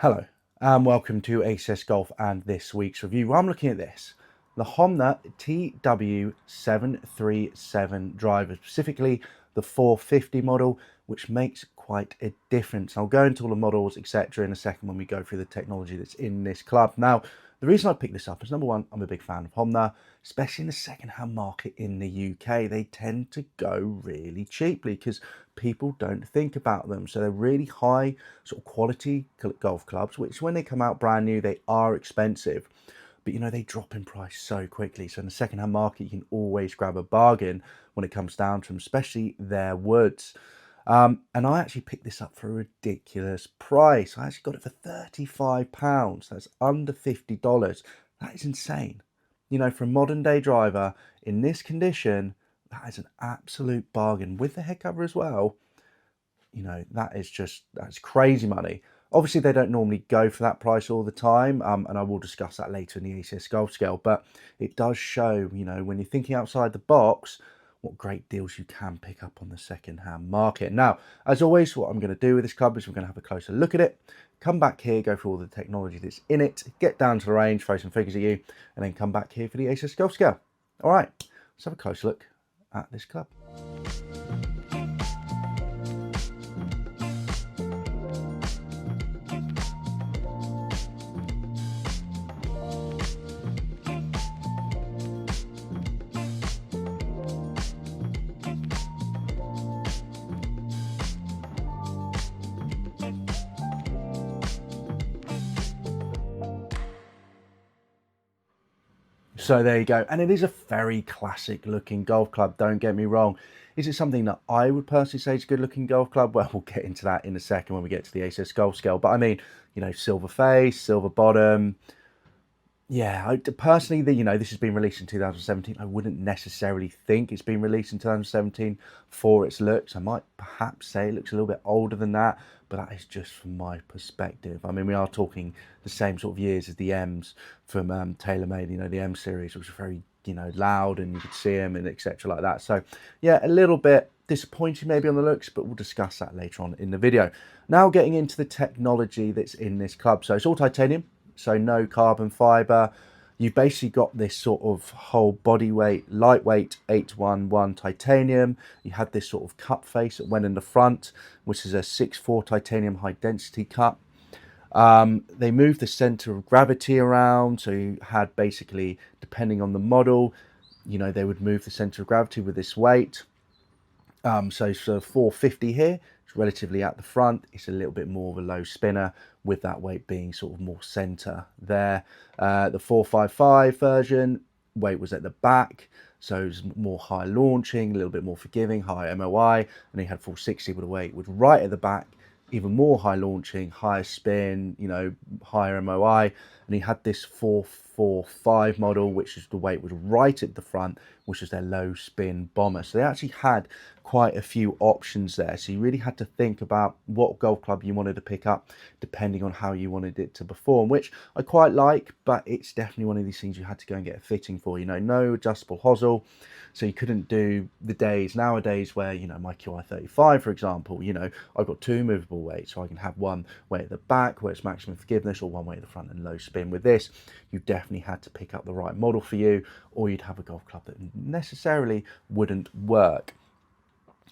Hello and welcome to ACS Golf and this week's review. I'm looking at this, the Honma TW737 driver, specifically the 450 model, which makes quite a difference. I'll go into all the models, etc. in a second when we go through the technology that's in this club. Now, the reason I picked this up is number one, I'm a big fan of Honma, especially in the second-hand market in the UK. They tend to go really cheaply because people don't think about them. So they're really high sort of quality golf clubs, which when they come out brand new, they are expensive. But they drop in price so quickly. So in the second-hand market, you can always grab a bargain when it comes down to them, especially their woods. And I actually picked this up for a ridiculous price. I actually got it for £35. That's under $50. That is insane. For a modern day driver in this condition, that is an absolute bargain with the head cover as well. That's crazy money. Obviously, they don't normally go for that price all the time, and I will discuss that later in the ACS Golf Scale, but it does show, when you're thinking outside the box, what great deals you can pick up on the second-hand market. Now, as always, what I'm going to do with this club is we're going to have a closer look at it, come back here, go through all the technology that's in it, get down to the range, throw some figures at you, and then come back here for the ACS Golf Scale. All right, let's have a closer look at this club. So there you go. And it is a very classic looking golf club, don't get me wrong. Is it something that I would personally say is a good looking golf club? Well, we'll get into that in a second when we get to the ACS Golf Scale. But I mean, silver face, silver bottom. Yeah, personally, this has been released in 2017. I wouldn't necessarily think it's been released in 2017 for its looks. I might perhaps say it looks a little bit older than that, but that is just from my perspective. I mean, we are talking the same sort of years as the M's from TaylorMade, the M series, which was very, loud and you could see them and etc. like that. So, yeah, a little bit disappointing maybe on the looks, but we'll discuss that later on in the video. Now getting into the technology that's in this club. So it's all titanium. So no carbon fiber. You've basically got this sort of whole body weight, lightweight 811 titanium. You had this sort of cup face that went in the front, which is a 6.4 titanium high density cup. They moved the center of gravity around. So you had basically, depending on the model, they would move the center of gravity with this weight. So 450 here, it's relatively at the front. It's a little bit more of a low spinner with that weight being sort of more center there. The 455 version, weight was at the back. So it was more high launching, a little bit more forgiving, high MOI. And he had 460 with the weight was right at the back, even more high launching, higher spin, higher MOI. And he had this 445 model, which is the weight was right at the front, which was their low spin bomber. So they actually had quite a few options there. So you really had to think about what golf club you wanted to pick up, depending on how you wanted it to perform, which I quite like, but it's definitely one of these things you had to go and get a fitting for, no adjustable hosel. So you couldn't do the days nowadays where, my QI35, for example, I've got two movable weights, so I can have one weight at the back where it's maximum forgiveness or one weight at the front and low spin. With this, you definitely had to pick up the right model for you, or you'd have a golf club that necessarily wouldn't work.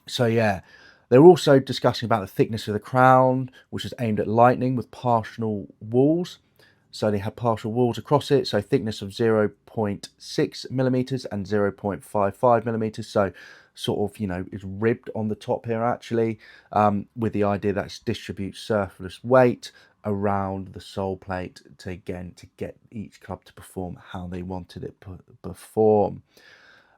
So yeah, they're also discussing about the thickness of the crown, which is aimed at lightning with partial walls. So they had partial walls across it, so thickness of 0.6 millimeters and 0.55 millimeters. So sort of, it's ribbed on the top here actually, with the idea that it distributes surplus weight around the sole plate to get each club to perform how they wanted it to perform.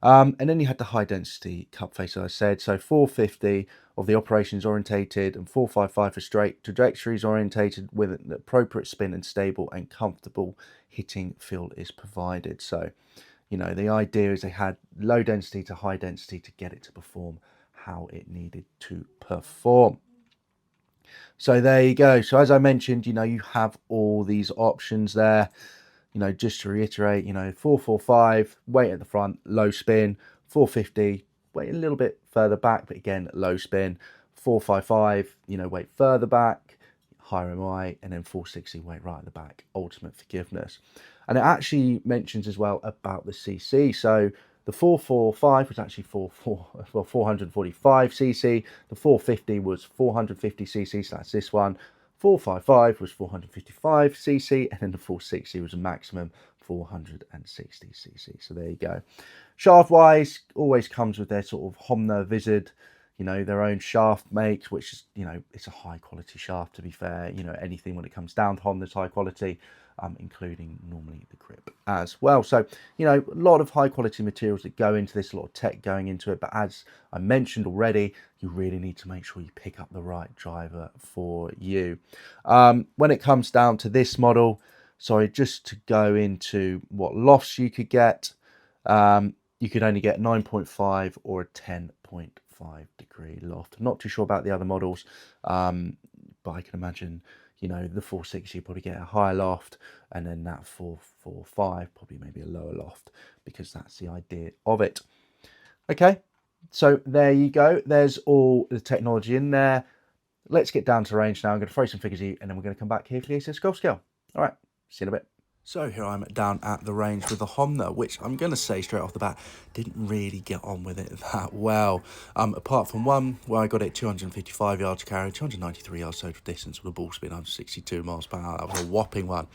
And then you had the high density cup face, as I said. So 450 of the operations orientated and 455 for straight trajectories orientated with an appropriate spin and stable and comfortable hitting feel is provided. So, the idea is they had low density to high density to get it to perform how it needed to perform. So there you go. So as I mentioned, you have all these options there. Just to reiterate, 445, weight at the front, low spin, 450, weight a little bit further back, but again, low spin, 455, weight further back, higher MI, and then 460 weight right at the back, ultimate forgiveness. And it actually mentions as well about the CC. So the 445 was actually 445 cc. The 450 was 450 cc, so that's this one. 455 was 455 cc, and then the 460 was a maximum 460 cc. So there you go. Shaft wise, always comes with their sort of Honma Vizard, you know, their own shaft makes, which is, you know, it's a high quality shaft, to be fair. You know, anything when it comes down to Honda's high quality, including normally the grip as well. So, you know, a lot of high quality materials that go into this, a lot of tech going into it. But as I mentioned already, you really need to make sure you pick up the right driver for you. When it comes down to this model, sorry, just to go into what lofts you could get, you could only get 9.5 or a 10.5 degree loft. I'm not too sure about the other models, but I can imagine, you know, the 460 you probably get a higher loft, and then that 445 probably maybe a lower loft, because that's the idea of it. Okay, so there you go. There's all the technology in there. Let's get down to range now. I'm going to throw some figures at you, and then we're going to come back here for the ACS Golf Scale. All right, see you in a bit. So here I'm down at the range with the Honma, which I'm going to say straight off the bat, didn't really get on with it that well. Apart from one where I got it 255 yards carry, 293 yards total distance with a ball speed 162 miles per hour. That was a whopping one.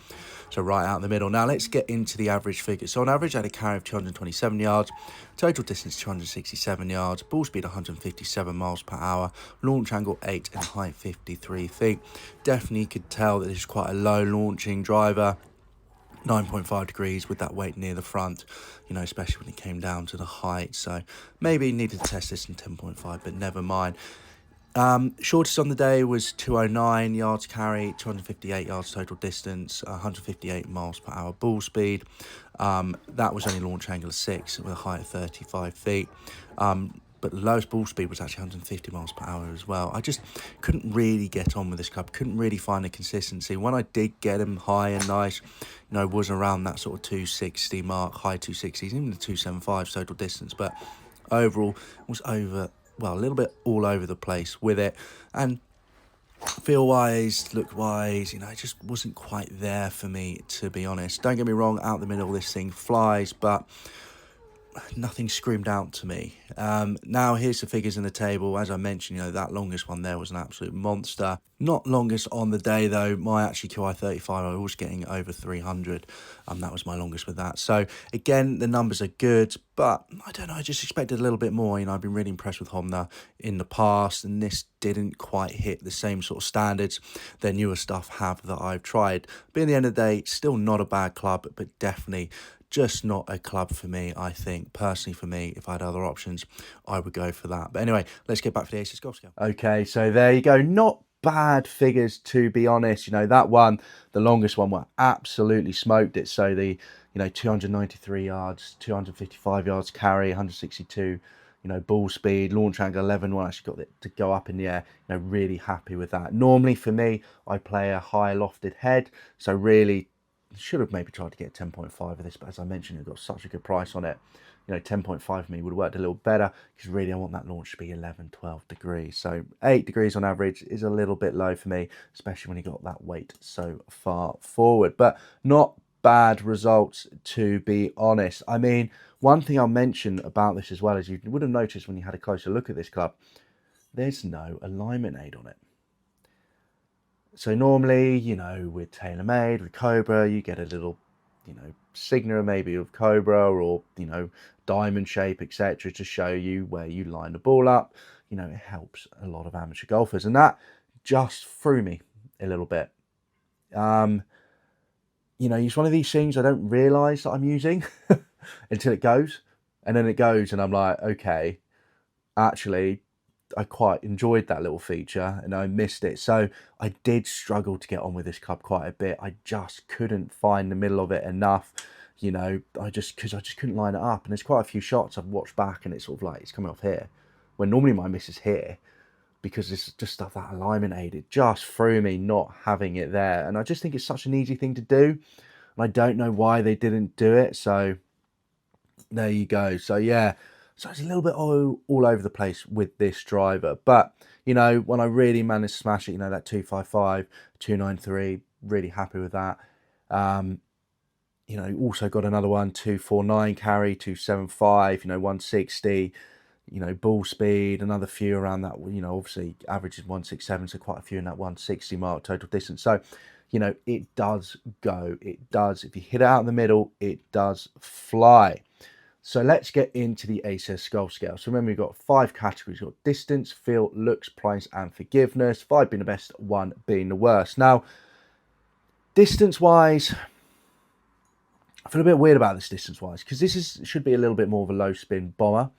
So right out in the middle. Now let's get into the average figures. So on average, I had a carry of 227 yards, total distance 267 yards, ball speed 157 miles per hour, launch angle 8 and height 53 feet. Definitely could tell that this is quite a low launching driver. 9.5 degrees with that weight near the front, you know, especially when it came down to the height. So maybe needed to test this in 10.5, but never mind. Shortest on the day was 209 yards carry, 258 yards total distance, 158 miles per hour ball speed. That was only launch angle of 6 with a height of 35 feet. But the lowest ball speed was actually 150 miles per hour as well. I just couldn't really get on with this club, couldn't really find a consistency. When I did get them high and nice, you know, was around that sort of 260 mark, high 260s, even the 275 total distance. But overall, was over, well, a little bit all over the place with it. And feel-wise, look-wise, you know, it just wasn't quite there for me, to be honest. Don't get me wrong, out the middle, this thing flies, but nothing screamed out to me. Now here's the figures in the table. As I mentioned, you know, that longest one there was an absolute monster. Not longest on the day though. My actually QI35, I was getting over 300. That was my longest with that. So again, the numbers are good, but I don't know, I just expected a little bit more. You know, I've been really impressed with Honma in the past, and this didn't quite hit the same sort of standards their newer stuff have that I've tried. But in the end of the day, still not a bad club, but definitely just not a club for me. I think personally, for me, if I had other options, I would go for that. But anyway, let's get back to the ACS Golf Scale. Okay, so there you go. Not bad figures, to be honest. You know, that one, the longest one, were absolutely smoked it. So the, you know, 293 yards, 255 yards carry, 162, you know, ball speed, launch angle 11, one actually got it to go up in the air. You know, really happy with that. Normally for me, I play a high lofted head, so really should have maybe tried to get 10.5 of this, but as I mentioned, it got such a good price on it. You know, 10.5 for me would have worked a little better, because really I want that launch to be 11, 12 degrees. So 8 degrees on average is a little bit low for me, especially when you got that weight so far forward. But not bad results, to be honest. I mean, one thing I'll mention about this as well is you would have noticed when you had a closer look at this club, there's no alignment aid on it. So normally, you know, with TaylorMade, with Cobra, you get a little, you know, signature maybe of Cobra, or, you know, diamond shape, etc., to show you where you line the ball up. You know, it helps a lot of amateur golfers, and that just threw me a little bit. You know, it's one of these things I don't realise that I'm using until it goes, and then it goes, and I'm like, okay, actually, I quite enjoyed that little feature and I missed it. So I did struggle to get on with this club quite a bit. I just couldn't find the middle of it enough, you know, because I just couldn't line it up. And there's quite a few shots I've watched back and it's sort of like, it's coming off here, when normally my miss is here, because it's just stuff, that alignment aid, it just threw me not having it there. And I just think it's such an easy thing to do, and I don't know why they didn't do it. So there you go. So yeah, So it's a little bit all over the place with this driver. But, you know, when I really managed to smash it, you know, that 255, 293, really happy with that. You know, also got another one, 249 carry, 275, you know, 160, you know, ball speed, another few around that, you know, obviously average is 167, so quite a few in that 160 mark total distance. So, you know, it does go. It does. If you hit it out in the middle, it does fly. So let's get into the ACS Golf Scale. So remember, we've got 5 categories. We've got distance, feel, looks, price, and forgiveness. 5 being the best, 1 being the worst. Now, distance-wise, I feel a bit weird about this distance-wise because this should be a little bit more of a low-spin bomber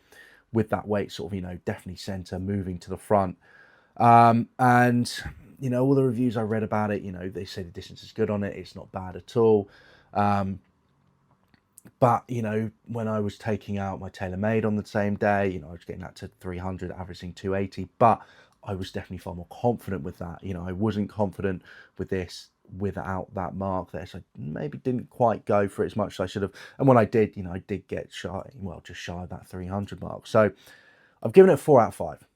with that weight sort of, you know, definitely centre, moving to the front. And, you know, all the reviews I read about it, you know, they say the distance is good on it. It's not bad at all. But, you know, when I was taking out my TaylorMade on the same day, you know, I was getting that to 300, averaging 280, but I was definitely far more confident with that. You know, I wasn't confident with this without that mark there. So I maybe didn't quite go for it as much as I should have. And when I did, you know, I did get shy, well, just shy of that 300 mark. So I've given it a 4 out of 5.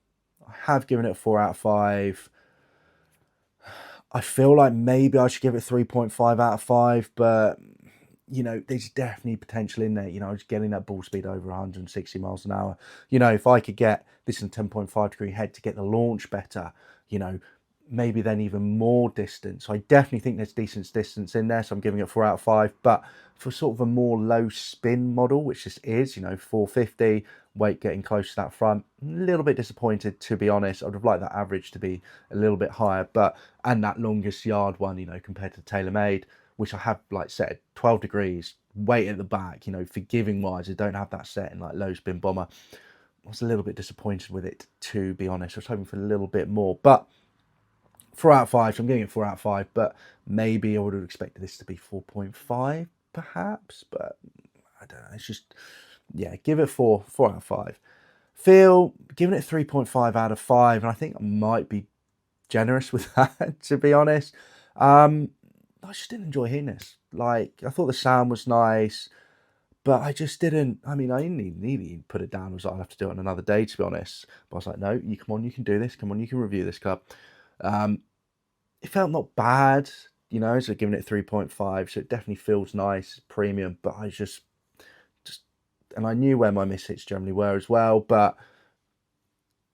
I have given it a 4 out of 5. I feel like maybe I should give it 3.5 out of 5, but you know, there's definitely potential in there. You know, I was getting that ball speed over 160 miles an hour. You know, if I could get this in 10.5 degree head to get the launch better, you know, maybe then even more distance. So I definitely think there's decent distance in there. So I'm giving it 4 out of 5. But for sort of a more low spin model, which this is, you know, 450, weight getting close to that front, a little bit disappointed, to be honest. I would have liked that average to be a little bit higher. But, and that longest yard one, you know, compared to TaylorMade, which I have, like said, 12 degrees, weight at the back, you know, forgiving wise, I don't have that set in like low spin bomber. I was a little bit disappointed with it, to be honest. I was hoping for a little bit more, but 4 out of 5, so I'm giving it 4 out of 5, but maybe I would have expected this to be 4.5 perhaps, but I don't know. It's just, yeah, give it 4 out of 5. Feel, giving it 3.5 out of 5, and I think I might be generous with that, to be honest. I just didn't enjoy hearing this. Like, I thought the sound was nice, but I just didn't. I mean, I didn't even put it down. I was like, I'll have to do it on another day, to be honest. But I was like, no, you come on, you can do this. Come on, you can review this club. It felt not bad, you know, so giving it 3.5. So it definitely feels nice, premium, but I just, and I knew where my mishits generally were as well, but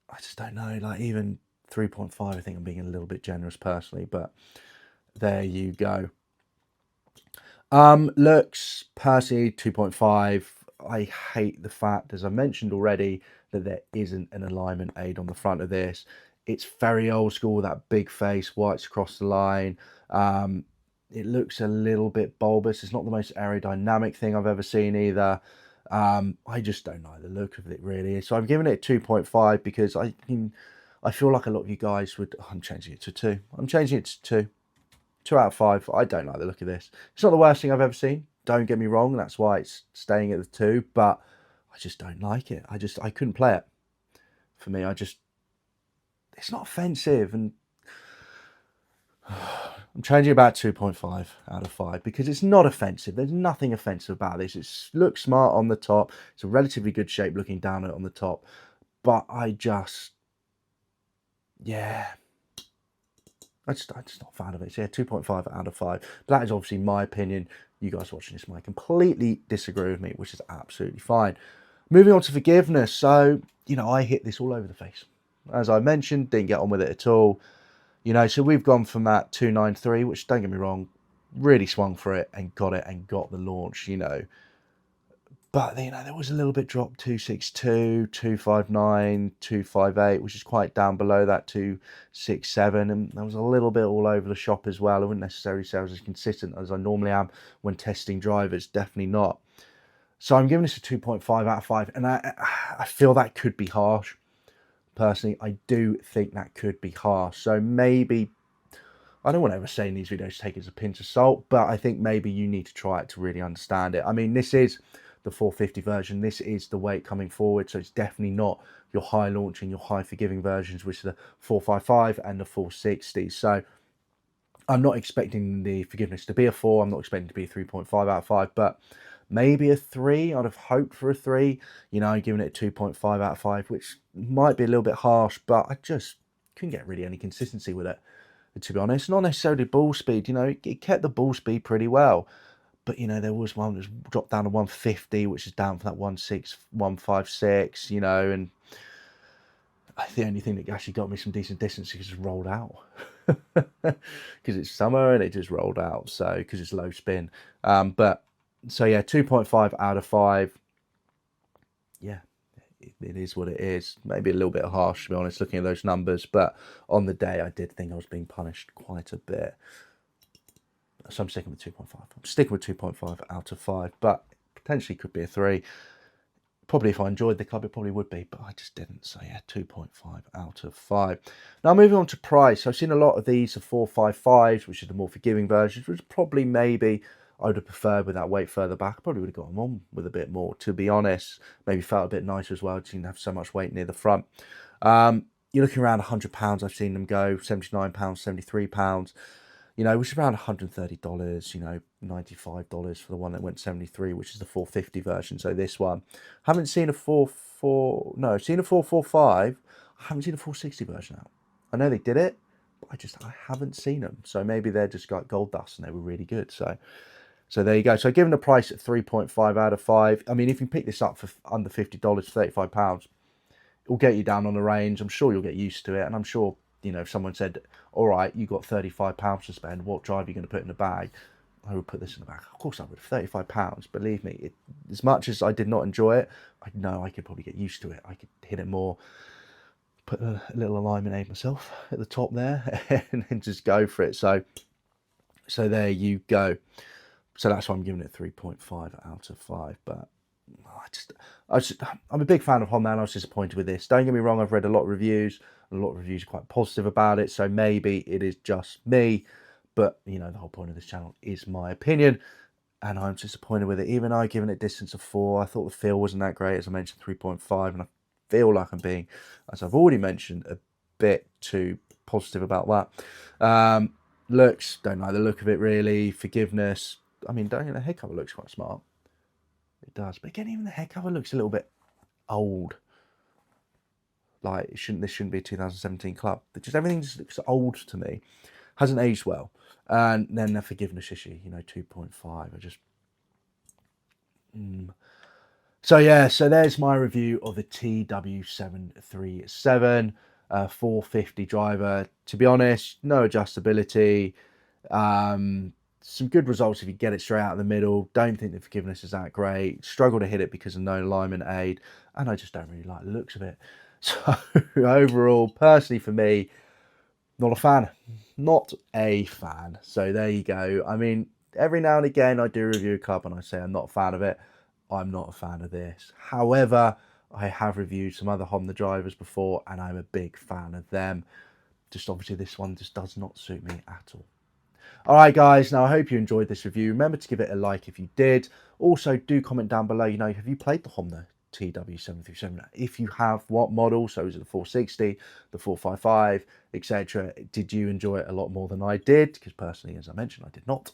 I just don't know. Like, even 3.5, I think I'm being a little bit generous personally, but there you go. Looks, personally, 2.5. I hate the fact, as I mentioned already, that there isn't an alignment aid on the front of this. It's very old school, that big face, whites across the line. It looks a little bit bulbous. It's not the most aerodynamic thing I've ever seen either. I just don't like the look of it, really. So I'm giving it 2.5 because I feel like a lot of you guys would... I'm changing it to 2. I'm changing it to 2. 2 out of 5. I don't like the look of this. It's not the worst thing I've ever seen. Don't get me wrong. That's why it's staying at the 2. But I just don't like it. I couldn't play it. For me, it's not offensive. And I'm changing about 2.5 out of 5 because it's not offensive. There's nothing offensive about this. It looks smart on the top. It's a relatively good shape looking down at it on the top. But yeah. I'm just not a fan of it. So yeah, 2.5 out of 5. But that is obviously my opinion. You guys watching this might completely disagree with me, which is absolutely fine. Moving on to forgiveness. So, you know, I hit this all over the face. As I mentioned, didn't get on with it at all. You know, so we've gone from that 293, which, don't get me wrong, really swung for it and got the launch, you know. But, you know, there was a little bit drop, 262, 259, 258, which is quite down below that 267. And there was a little bit all over the shop as well. I wouldn't necessarily say I was as consistent as I normally am when testing drivers. Definitely not. So I'm giving this a 2.5 out of 5. And I feel that could be harsh. Personally, I do think that could be harsh. So maybe... I don't want to ever say in these videos take it as a pinch of salt, but I think maybe you need to try it to really understand it. I mean, this is the 450 version. This is the weight coming forward, so it's definitely not your high launching, your high forgiving versions, which are the 455 and the 460. So I'm not expecting the forgiveness to be a 4. I'm not expecting it to be a 3.5 out of 5, but maybe a 3. I'd have hoped for a 3, you know, giving it a 2.5 out of 5, which might be a little bit harsh, but I just couldn't get really any consistency with it, to be honest. Not necessarily ball speed, you know, it kept the ball speed pretty well. But, you know, there was one that's dropped down to 150, which is down from that 16, 156, you know, and the only thing that actually got me some decent distance is just rolled out. Because it's summer and it just rolled out, so, because it's low spin. But, so yeah, 2.5 out of 5. Yeah, it is what it is. Maybe a little bit harsh, to be honest, looking at those numbers. But on the day, I did think I was being punished quite a bit. So I'm sticking with 2.5. I'm sticking with 2.5 out of 5, but potentially could be a 3. Probably if I enjoyed the club, it probably would be, but I just didn't. So yeah, 2.5 out of 5. Now moving on to price. I've seen a lot of these of 455s, which is the more forgiving versions, which probably maybe I would have preferred with that weight further back. I probably would have got them on with a bit more, to be honest. Maybe felt a bit nicer as well, didn't have so much weight near the front. You're looking around £100. I've seen them go, £79, £73. You know, which is around $130, you know, $95 for the one that went 73, which is the 450 version. So this one, haven't seen a 44, no, I've seen a 445. I haven't seen a 460 version out. I know they did it, but I haven't seen them. So maybe they're just got gold dust and they were really good. So there you go. So given the price at 3.5 out of 5, I mean, if you pick this up for under $50, £35, it will get you down on the range. I'm sure you'll get used to it, and I'm sure, you know, if someone said, all right, you got £35 to spend, what drive are you going to put in the bag? I would put this in the bag. Of course I would. £35. Believe me, as much as I did not enjoy it, I know I could probably get used to it. I could hit it more, put a little alignment aid myself at the top there, and then just go for it. So there you go. So that's why I'm giving it 3.5 out of 5. But I'm a big fan of Honma, and I was disappointed with this. Don't get me wrong, I've read a lot of reviews. A lot of reviews are quite positive about it, so maybe it is just me. But, you know, the whole point of this channel is my opinion, and I'm disappointed with it. Even I given it distance of 4. I thought the feel wasn't that great, as I mentioned, 3.5, and I feel like I'm being, as I've already mentioned, a bit too positive about that. Looks, don't like the look of it really. Forgiveness, I mean, don't you know, the head cover looks quite smart. It does, but again, even the head cover looks a little bit old. Like, this shouldn't be a 2017 club. Just everything just looks old to me. Hasn't aged well. And then the forgiveness issue, you know, 2.5. I just... So yeah, so there's my review of the TW737 450 driver. To be honest, no adjustability. Some good results if you get it straight out of the middle. Don't think the forgiveness is that great. Struggle to hit it because of no alignment aid. And I just don't really like the looks of it. So overall, personally for me, not a fan. Not a fan. So there you go. I mean, every now and again I do review a club and I say I'm not a fan of it. I'm not a fan of this. However, I have reviewed some other Honda drivers before and I'm a big fan of them. Just obviously this one just does not suit me at all. Alright guys, now I hope you enjoyed this review. Remember to give it a like if you did. Also do comment down below, you know, have you played the Honda TW737? If you have, what model? So is it the 460, the 455, etc.? Did you enjoy it a lot more than I did? Because personally, as I mentioned, I did not.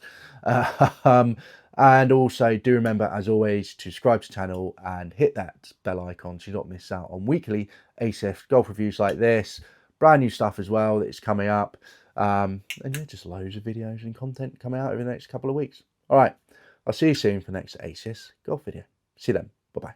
And also do remember, as always, to subscribe to the channel and hit that bell icon so you don't miss out on weekly ACS golf reviews like this. Brand new stuff as well that's coming up. And yeah, just loads of videos and content coming out over the next couple of weeks. All right, I'll see you soon for the next ACS golf video. See you then. Bye-bye.